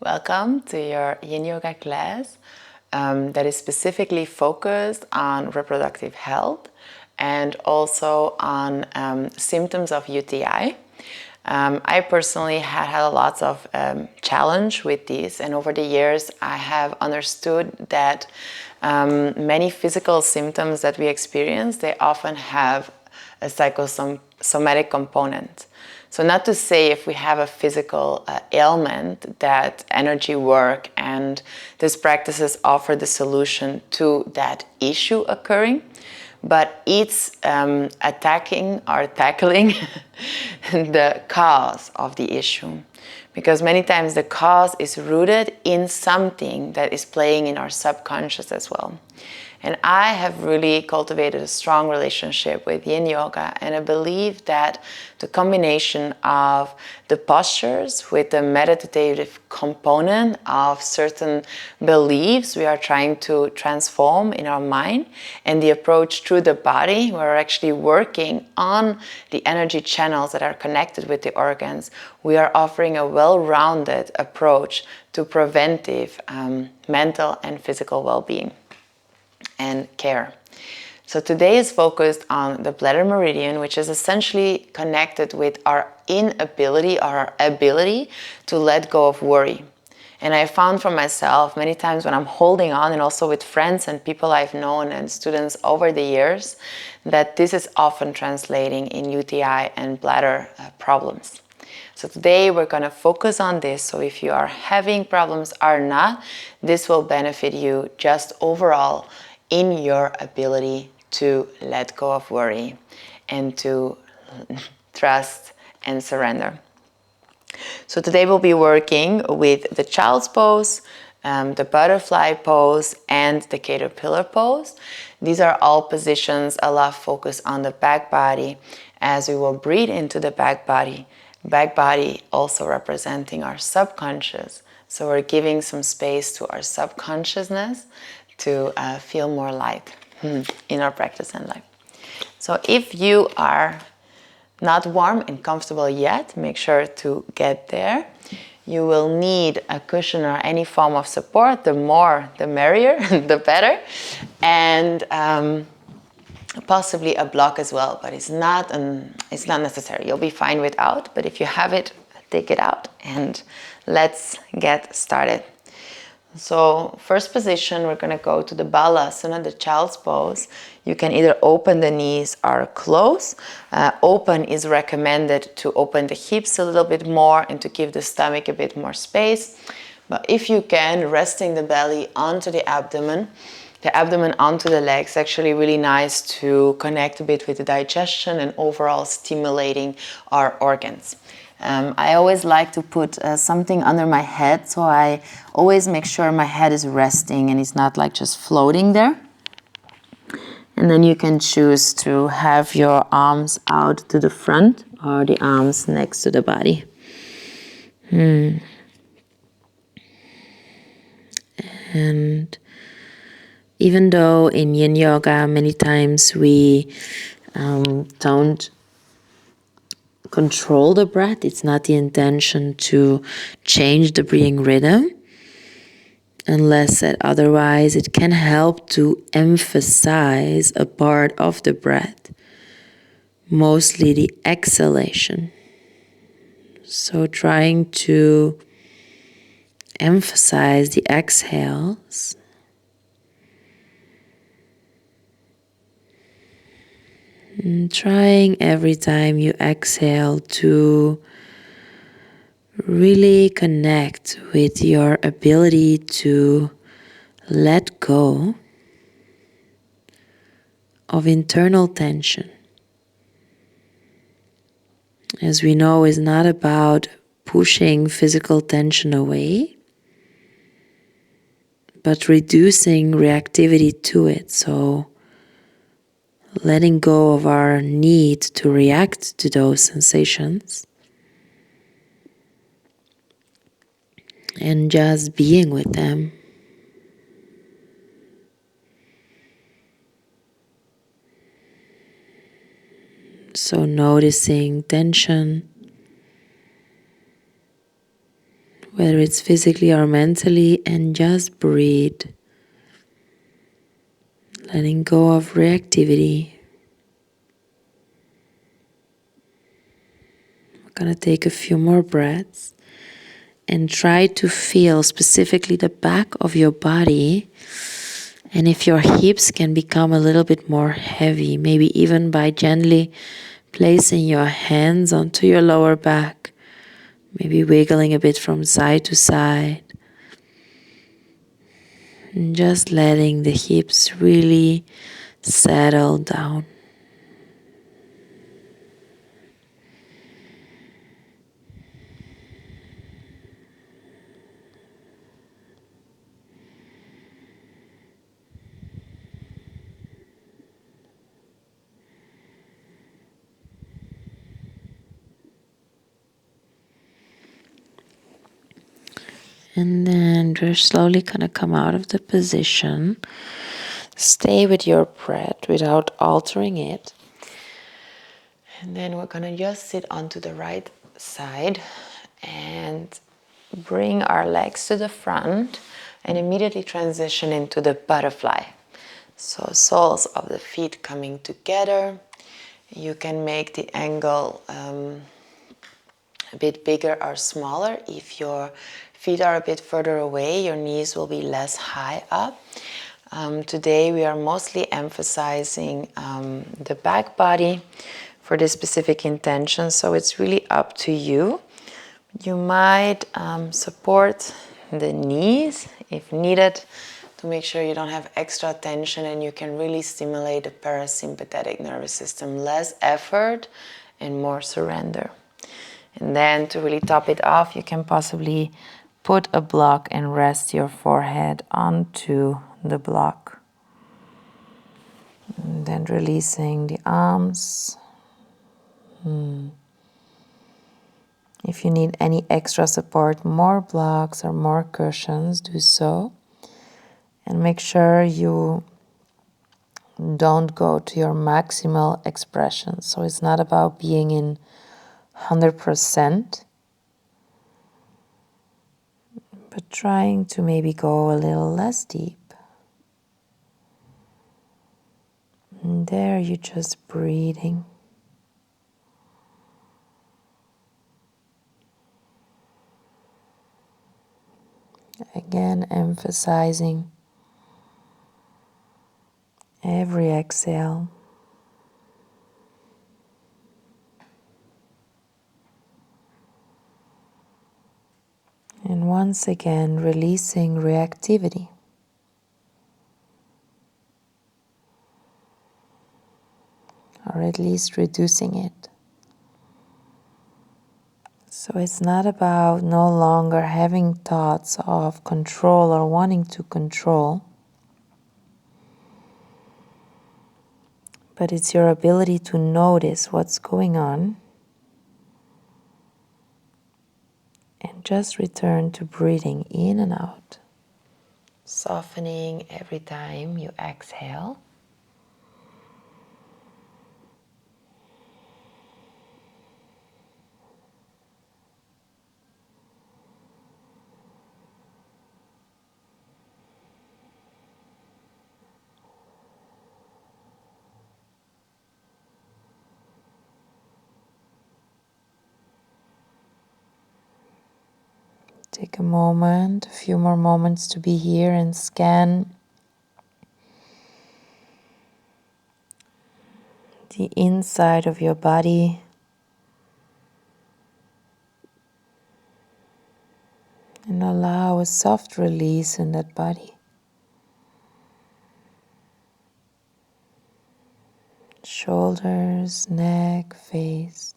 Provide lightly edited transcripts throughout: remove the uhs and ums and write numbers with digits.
Welcome to your Yin Yoga class that is specifically focused on reproductive health and also on symptoms of UTI. I personally had lots of challenge with these, and over the years I have understood that many physical symptoms that we experience, they often have a psychosomatic component. So not to say if we have a physical ailment that energy work and these practices offer the solution to that issue occurring, but it's attacking or tackling the cause of the issue. Because many times the cause is rooted in something that is playing in our subconscious as well. And I have really cultivated a strong relationship with Yin Yoga, and I believe that the combination of the postures with the meditative component of certain beliefs we are trying to transform in our mind, and the approach through the body, we're actually working on the energy channels that are connected with the organs. We are offering a well-rounded approach to preventive mental and physical well-being and care. So today is focused on the bladder meridian, which is essentially connected with our inability or our ability to let go of worry. And I found for myself many times when I'm holding on, and also with friends and people I've known and students over the years, that this is often translating in UTI and bladder problems. So today we're going to focus on this. So if you are having problems or not, this will benefit you just overall in your ability to let go of worry and to trust and surrender. So today we'll be working with the child's pose, the butterfly pose, and the caterpillar pose. These are all positions a lot focused on the back body as we will breathe into the back body. Back body also representing our subconscious. So we're giving some space to our subconsciousness to feel more light in our practice and life. So if you are not warm and comfortable yet, make sure to get there. You will need a cushion or any form of support. The more, the merrier, the better. And possibly a block as well, but it's not necessary. You'll be fine without, but if you have it, take it out and let's get started. So first position, we're going to go to the balasana, the child's pose. You can either open the knees or close. Open is recommended to open the hips a little bit more and to give the stomach a bit more space. But if you can, resting the belly onto the abdomen onto the legs, actually really nice to connect a bit with the digestion and overall stimulating our organs. I always like to put something under my head, so I always make sure my head is resting and it's not like just floating there. And then you can choose to have your arms out to the front or the arms next to the body. And even though in Yin Yoga many times we don't control the breath, it's not the intention to change the breathing rhythm. Unless said otherwise, it can help to emphasize a part of the breath, mostly the exhalation. So trying to emphasize the exhales. And trying every time you exhale to really connect with your ability to let go of internal tension. As we know, is not about pushing physical tension away, but reducing reactivity to it. So letting go of our need to react to those sensations and just being with them. So noticing tension whether it's physically or mentally, and just breathe, letting go of reactivity. We're gonna take a few more breaths and try to feel specifically the back of your body, and if your hips can become a little bit more heavy, maybe even by gently placing your hands onto your lower back, maybe wiggling a bit from side to side, and just letting the hips really settle down. And then you're slowly gonna come out of the position. Stay with your breath without altering it. And then we're gonna just sit onto the right side and bring our legs to the front and immediately transition into the butterfly. So soles of the feet coming together. You can make the angle a bit bigger or smaller. If your feet are a bit further away, your knees will be less high up. Today we are mostly emphasizing the back body for this specific intention, so it's really up to you. You might support the knees if needed to make sure you don't have extra tension and you can really stimulate the parasympathetic nervous system. Less effort and more surrender. And then to really top it off, you can possibly put a block and rest your forehead onto the block. And then releasing the arms. If you need any extra support, more blocks or more cushions, do so. And make sure you don't go to your maximal expression. So it's not about being in 100%, but trying to maybe go a little less deep. And there you're just breathing. Again, emphasizing every exhale. And once again, releasing reactivity. Or at least reducing it. So it's not about no longer having thoughts of control or wanting to control, but it's your ability to notice what's going on and just return to breathing in and out, softening every time you exhale. Take a moment, a few more moments to be here and scan the inside of your body. And allow a soft release in that body. Shoulders, neck, face.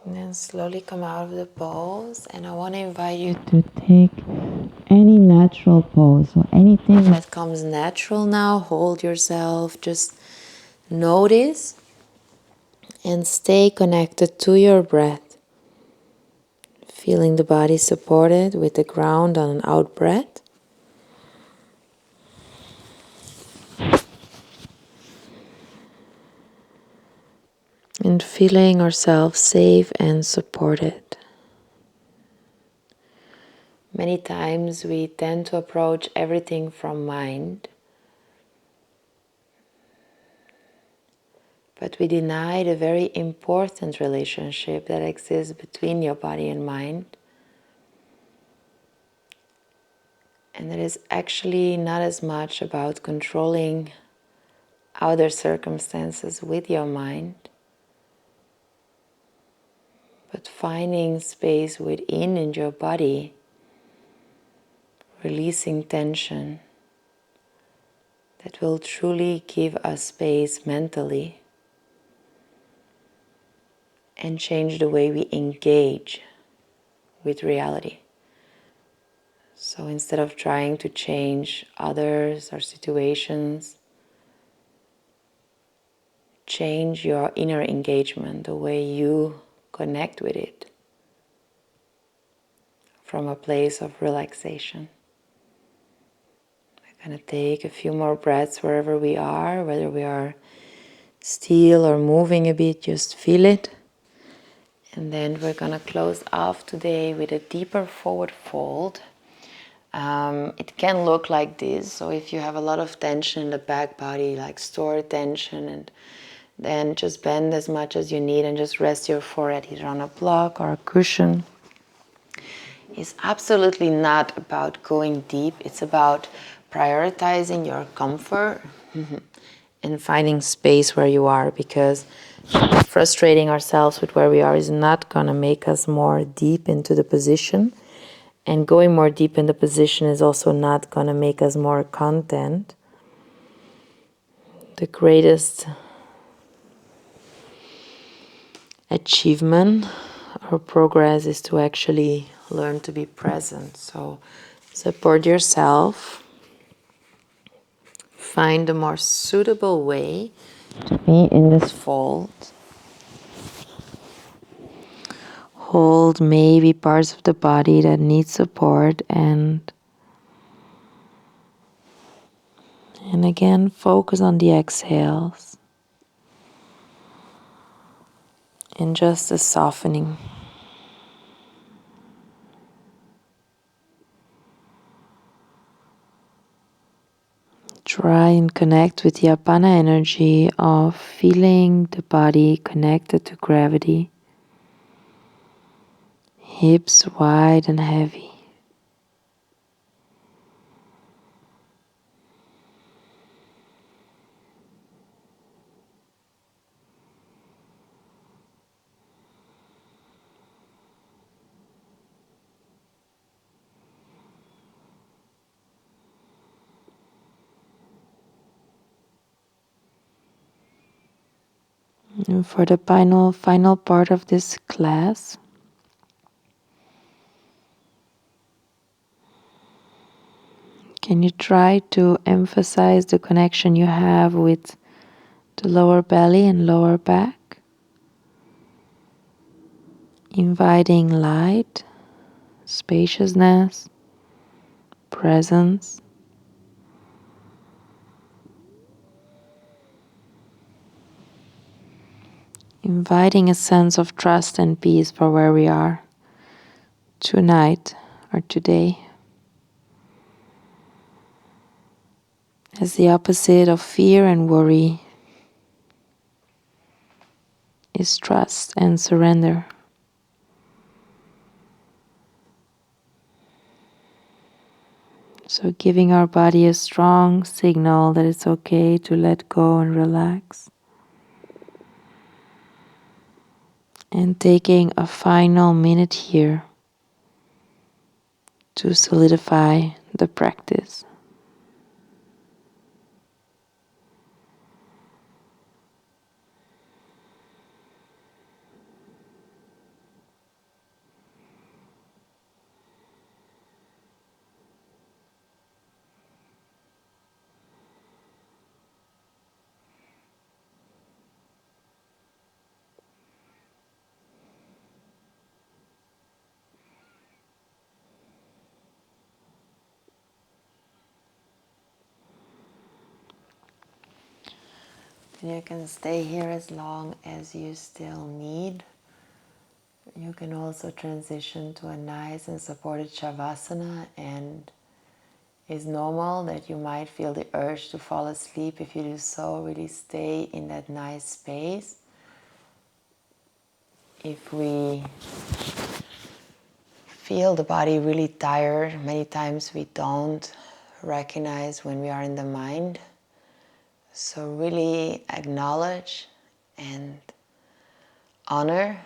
And then slowly come out of the pose. And I want to invite you to take any natural pose or anything that comes natural now. Hold yourself. Just notice and stay connected to your breath. Feeling the body supported with the ground on an out breath. And feeling ourselves safe and supported. Many times we tend to approach everything from mind, but we deny the very important relationship that exists between your body and mind. And it is actually not as much about controlling outer circumstances with your mind, but finding space within in your body, releasing tension that will truly give us space mentally and change the way we engage with reality. So instead of trying to change others or situations, change your inner engagement, the way you connect with it from a place of relaxation. We're going to take a few more breaths wherever we are, whether we are still or moving a bit, just feel it. And then we're going to close off today with a deeper forward fold. It can look like this. So if you have a lot of tension in the back body, like stored tension, and then just bend as much as you need and just rest your forehead either on a block or a cushion. It's absolutely not about going deep. It's about prioritizing your comfort and finding space where you are, because frustrating ourselves with where we are is not going to make us more deep into the position. And going more deep in the position is also not going to make us more content. The greatest achievement or progress is to actually learn to be present. So support yourself. Find a more suitable way to be in this fold. Hold maybe parts of the body that need support, and again focus on the exhales and just the softening. Try and connect with the Apana energy of feeling the body connected to gravity. Hips wide and heavy. And for the final part of this class, can you try to emphasize the connection you have with the lower belly and lower back? Inviting light, spaciousness, presence. Inviting a sense of trust and peace for where we are tonight or today. As the opposite of fear and worry is trust and surrender. So giving our body a strong signal that it's okay to let go and relax. And taking a final minute here to solidify the practice. You can stay here as long as you still need. You can also transition to a nice and supported Shavasana, and it's normal that you might feel the urge to fall asleep. If you do so, really stay in that nice space. If we feel the body really tired, many times we don't recognize when we are in the mind. So really acknowledge and honor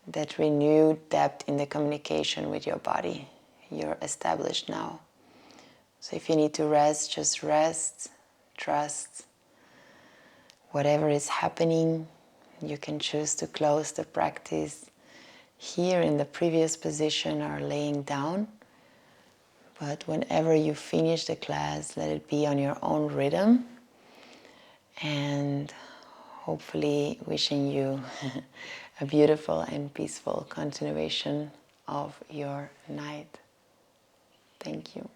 that renewed depth in the communication with your body. You're established now. So if you need to rest, just rest, trust. Whatever is happening, you can choose to close the practice here in the previous position or laying down. But whenever you finish the class, let it be on your own rhythm. And hopefully wishing you a beautiful and peaceful continuation of your night. Thank you.